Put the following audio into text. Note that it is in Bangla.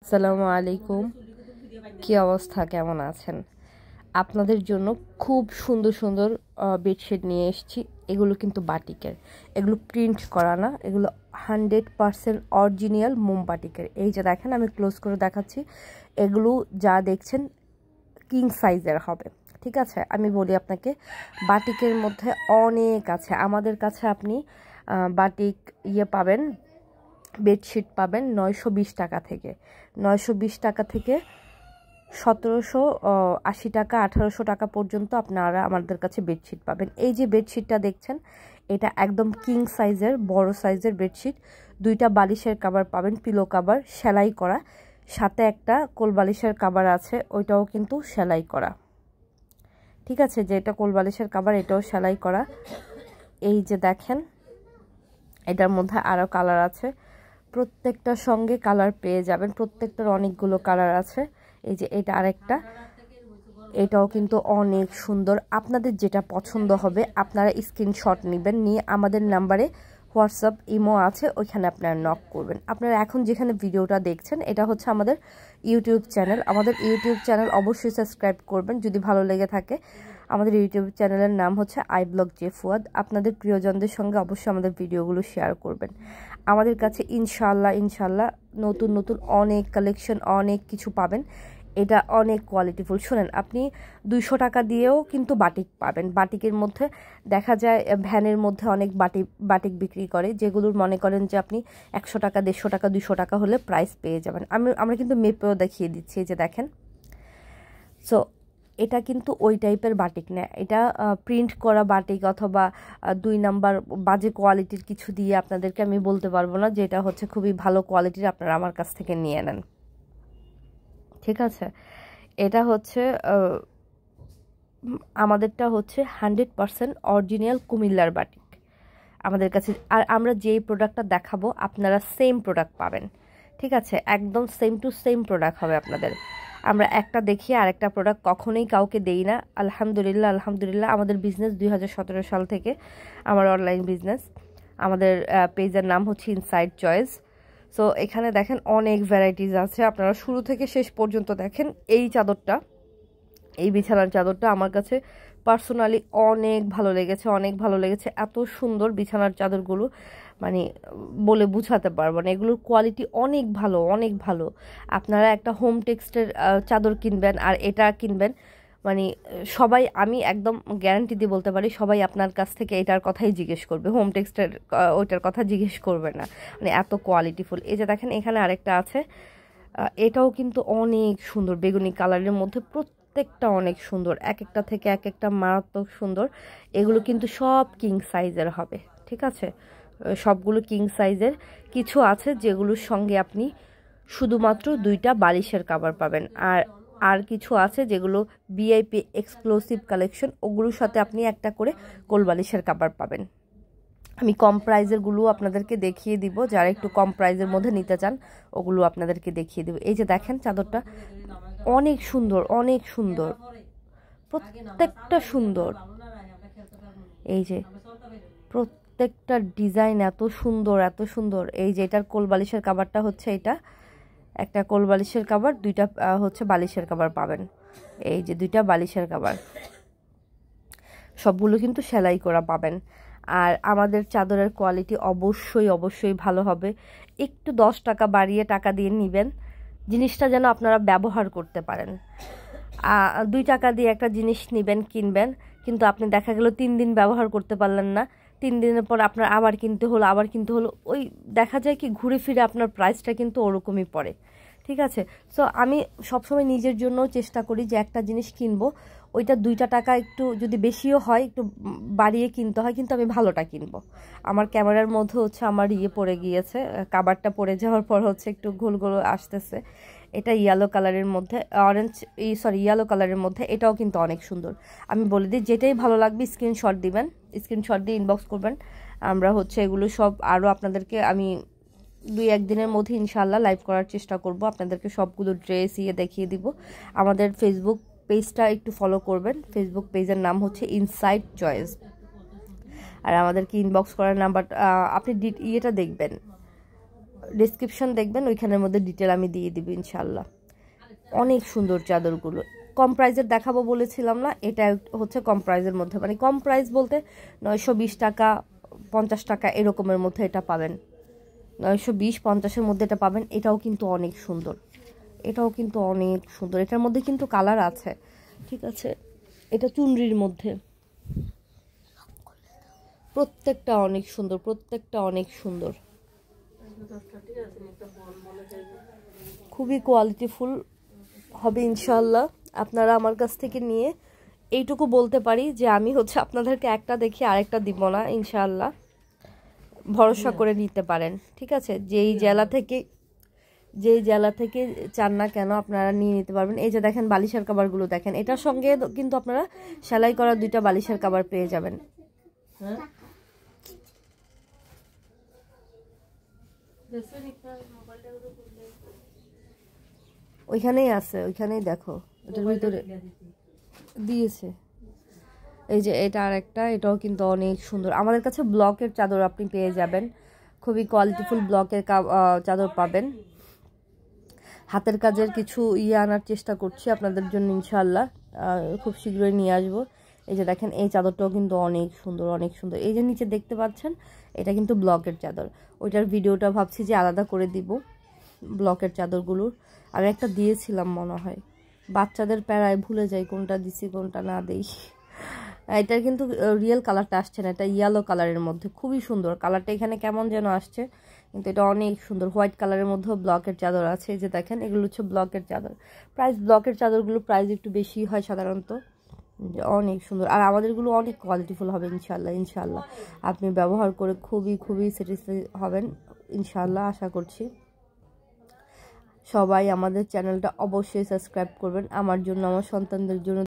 আসসালামু আলাইকুম। কি অবস্থা, কেমন আছেন? আপনাদের জন্য খুব সুন্দর সুন্দর বেডশিট নিয়ে এসেছি। এগুলো কিন্তু বাটিকের, এগুলো প্রিন্ট করা না, এগুলো 100% অরিজিনাল মোম বাটিকের। এই যে দেখেন, আমি ক্লোজ করে দেখাচ্ছি। এগুলো যা দেখছেন কিং সাইজের হবে, ঠিক আছে? আমি বলি আপনাকে, বাটিকের মধ্যে অনেক আছে। আমাদের কাছে আপনি বাটিক পাবেন, বেডশিট পাবেন 920 টাকা থেকে। 920 টাকা থেকে 1780 টাকা, 1800 টাকা পর্যন্ত আপনারা আমাদের কাছে বেডশিট পাবেন। এই যে বেডশিটটা দেখছেন, এটা একদম কিং সাইজের, বড় সাইজের বেডশিট। 2টা বালিশের কভার পাবেন, পিলো কভার সেলাই করা, সাথে একটা কোল বালিশের কভার আছে, ওইটাও কিন্তু সেলাই করা, ঠিক আছে? যে এটা কোল বালিশের কভার, এটাও সেলাই করা। এই যে দেখেন, এটার মধ্যে আরও কালার আছে, প্রত্যেকটার সঙ্গে কালার পেয়ে যাবেন, প্রত্যেকটার অনেকগুলো কালার আছে। এই যে এটা আরেকটা, এটাও কিন্তু অনেক সুন্দর। আপনাদের যেটা পছন্দ হবে আপনারা স্ক্রিনশট নেবেন, নিয়ে আমাদের নাম্বারে হোয়াটসঅ্যাপ ইমো আছে, ওইখানে আপনারা নক করবেন। আপনারা এখন যেখানে ভিডিওটা দেখছেন, এটা হচ্ছে আমাদের ইউটিউব চ্যানেল। আমাদের ইউটিউব চ্যানেল অবশ্যই সাবস্ক্রাইব করবেন যদি ভালো লেগে থাকে। আমাদের ইউটিউব চ্যানেলের নাম হচ্ছে আই ব্লগ জে ফুয়াদ। আপনাদের প্রিয়জনদের সঙ্গে অবশ্যই আমাদের ভিডিওগুলো শেয়ার করবেন। আমাদের কাছে ইনশাল্লাহ নতুন নতুন অনেক কালেকশন, অনেক কিছু পাবেন। এটা অনেক কোয়ালিটিফুল। শোনেন, আপনি 200 টাকা দিয়েও কিন্তু বাটিক পাবেন। বাটিকের মধ্যে দেখা যায় ভ্যানের মধ্যে অনেক বাটিক বিক্রি করে, যেগুলোর মনে করেন যে আপনি 100 টাকা, 150 টাকা, 200 টাকা হলে প্রাইস পেয়ে যাবেন। আমরা কিন্তু মেপেও দেখিয়ে দিচ্ছি, যে দেখেন। সো এটা কিন্তু ওই টাইপের বাটিক না, এটা প্রিন্ট করা বাটিক, অথবা 2 নাম্বার বাজে কোয়ালিটির কিছু দিয়ে আপনাদেরকে আমি বলতে পারবো না যে এটা হচ্ছে খুবই ভালো কোয়ালিটির, আপনারা আমার কাছ থেকে নিয়ে নেন, ঠিক আছে? এটা হচ্ছে আমাদেরটা হচ্ছে 100% অরিজিনাল কুমিল্লার বাটিক আমাদের কাছে। আর আমরা যেই প্রোডাক্টটা দেখাবো আপনারা সেম প্রোডাক্ট পাবেন, ঠিক আছে? একদম সেম টু সেম প্রোডাক্ট হবে আপনাদের। আমরা একটা দেখিয়ে আরেকটা প্রোডাক্ট কখনোই কাউকে দেই না। আলহামদুলিল্লাহ আমাদের বিজনেস 2017 সাল থেকে, আমার অনলাইন বিজনেস। আমাদের পেজের নাম হচ্ছে ইনসাইড চয়েস। সো এখানে দেখেন অনেক ভ্যারাইটিস আছে, আপনারা শুরু থেকে শেষ পর্যন্ত দেখেন। এই চাদরটা, এই বিছানার চাদরটা আমার কাছে পার্সোনালি অনেক ভালো লেগেছে, অনেক ভালো লেগেছে। এত সুন্দর বিছানার চাদরগুলো, মানে বলে বুঝাতে পারবো না। এগুলোর কোয়ালিটি অনেক ভালো, অনেক ভালো। আপনারা একটা হোম টেক্সটের চাদর কিনবেন আর এটা কিনবেন, মানে সবাই, আমি একদম গ্যারান্টি দিয়ে বলতে পারি, সবাই আপনার কাছ থেকে এটার কথাই জিজ্ঞেস করবে, হোম টেক্সটের ওইটার কথা জিজ্ঞেস করবে না, মানে এত কোয়ালিটিফুল। এই যে দেখেন, এখানে আরেকটা আছে, এটাও কিন্তু অনেক সুন্দর, বেগুনি কালারের মধ্যে, প্রত্যেকটা অনেক সুন্দর, এক একটা থেকে এক একটা মারাত্মক সুন্দর। এগুলো কিন্তু সব কিং সাইজের হবে, ঠিক আছে? সবগুলো কিং সাইজের। কিছু আছে যেগুলোর সঙ্গে আপনি শুধুমাত্র 2টা বালিশের কভার পাবেন, আর কিছু আছে যেগুলো ভিআইপি এক্সক্লুসিভ কালেকশন, ওগুলোর সাথে আপনি একটা করে কোল বালিশের কভার পাবেন। আমি কম প্রাইজেরগুলো আপনাদেরকে দেখিয়ে দিব, যারা একটু কম প্রাইজের মধ্যে নিতে চান ওগুলো আপনাদেরকে দেখিয়ে দেব। এই যে দেখেন, চাদরটা অনেক সুন্দর, অনেক সুন্দর, প্রত্যেকটা সুন্দর। এই যে প্রত্যেকটা ডিজাইন এত সুন্দর, এত সুন্দর। এই যে এটার কোল বালিশের কভারটা হচ্ছে এটা, একটা কোল বালিশের কভার, 2টা হচ্ছে বালিশের কভার পাবেন। এই যে 2টা বালিশের কভার, সবগুলো কিন্তু সেলাই করা পাবেন। আর আমাদের চাদরের কোয়ালিটি অবশ্যই ভালো হবে। একটু 10 টাকা বাড়িয়ে টাকা দিয়ে নেবেন, জিনিসটা যেন আপনারা ব্যবহার করতে পারেন। 2 টাকা দিয়ে একটা জিনিস নেবেন, কিনবেন, কিন্তু আপনি দেখা গেল 3 দিন ব্যবহার করতে পারলেন না, 3 দিনের পর আপনার আবার কিনতে হলো, ওই দেখা যায় কি, ঘুরে ফিরে আপনার প্রাইসটা কিন্তু ওরকমই পড়ে, ঠিক আছে? সো আমি সবসময় নিজের জন্য চেষ্টা করি যে একটা জিনিস কিনবো, ওইটা 2টা টাকা একটু যদি বেশিও হয়, একটু বাড়িয়ে কিনতে হয়, কিন্তু আমি ভালোটা কিনবো। আমার ক্যামেরার মধ্যে হচ্ছে আমার পড়ে গিয়েছে, কাভারটা পড়ে যাওয়ার পর হচ্ছে একটু ঘোল আসতেছে। এটা ইয়েলো কালারের মধ্যে, ইয়েলো কালারের মধ্যে, এটাও কিন্তু অনেক সুন্দর। আমি বলে দিই, যেটাই ভালো লাগবে স্ক্রিনশট দিবেন, স্ক্রিনশট দিয়ে ইনবক্স করবেন। আমরা হচ্ছে এগুলো সব আরও আপনাদেরকে আমি 2-1 দিনের মধ্যে ইনশাল্লাহ লাইভ করার চেষ্টা করব, আপনাদেরকে সবগুলো ড্রেস দেখিয়ে দিব। আমাদের ফেসবুক পেজটা একটু ফলো করবেন, ফেসবুক পেজের নাম হচ্ছে ইনসাইড চয়েস। আর আমাদেরকে ইনবক্স করার নাম্বার, আপনি দেখবেন, ডেসক্রিপশন দেখবেন, ওইখানের মধ্যে ডিটেল আমি দিয়ে দিব ইনশাল্লাহ। অনেক সুন্দর চাদরগুলো, কম প্রাইজের দেখাবো বলেছিলাম না, এটা হচ্ছে কম প্রাইজের মধ্যে, মানে কম প্রাইস বলতে 920 টাকা 50 টাকা এরকমের মধ্যে এটা পাবেন, 920-50-এর মধ্যে এটা পাবেন। এটাও কিন্তু অনেক সুন্দর, এটাও কিন্তু অনেক সুন্দর, এটার মধ্যে কিন্তু কালার আছে, ঠিক আছে। এটা চুনরির মধ্যে, প্রত্যেকটা অনেক সুন্দর, প্রত্যেকটা অনেক সুন্দর, খুবই কোয়ালিটিফুল হবে ইনশাল্লাহ। আপনারা আমার কাছ থেকে নিয়ে এইটুকু বলতে পারি যে আমি হচ্ছে আপনাদেরকে একটা দেখি আরেকটা দিব না ইনশাল্লাহ, ভরসা করে নিতে পারেন, ঠিক আছে। যেই জেলা থেকে চান না কেন আপনারা নিয়ে নিতে পারবেন। এই যে দেখেন বালিশের কাভারগুলো দেখেন, এটার সঙ্গে কিন্তু আপনারা সেলাই করা 2টা বালিশের কাভার পেয়ে যাবেন। ওইখানেই আছে, ওইখানেই দেখো, এটার ভিতরে দিয়েছে। এই যে এটা আরেকটা, এটাও কিন্তু অনেক সুন্দর। আমাদের কাছে ব্লকের চাদর আপনি পেয়ে যাবেন, খুবই কোয়ালিটিফুল ব্লকের চাদর পাবেন। হাতের কাজের কিছু আনার চেষ্টা করছি আপনাদের জন্য ইনশাল্লাহ, খুব শীঘ্রই নিয়ে আসবো। এই যে দেখেন এই চাদরটাও কিন্তু অনেক সুন্দর, অনেক সুন্দর। এই যে নিচে দেখতে পাচ্ছেন, এটা কিন্তু ব্লকের চাদর। ওইটার ভিডিওটা ভাবছি যে আলাদা করে দিব, ব্লকের চাদরগুলোর আমি একটা দিয়েছিলাম মনে হয়, বাচ্চাদের প্যারায় ভুলে যাই কোনটা দিছি কোনটা না দেই। এটার কিন্তু রিয়েল কালারটা আসছে না, এটা ইয়েলো কালারের মধ্যে, খুবই সুন্দর কালারটা, এখানে কেমন যেন আসছে, কিন্তু এটা অনেক সুন্দর। হোয়াইট কালারের মধ্যেও ব্লকের চাদর আছে, এই যে দেখেন এগুলো হচ্ছে ব্লকের চাদর। ব্লকের চাদরগুলো প্রাইস একটু বেশি হয় সাধারণত, অনেক সুন্দর। আর আমাদেরগুলো অনেক কোয়ালিটিফুল হবে ইনশাল্লাহ, ইনশাল্লাহ আপনি ব্যবহার করে খুবই স্যাটিসফাই হবেন ইনশাল্লাহ, আশা করছি। সবাই আমাদের চ্যানেলটা অবশ্যই সাবস্ক্রাইব করবেন, আমার জন্য, আমার সন্তানদের জন্য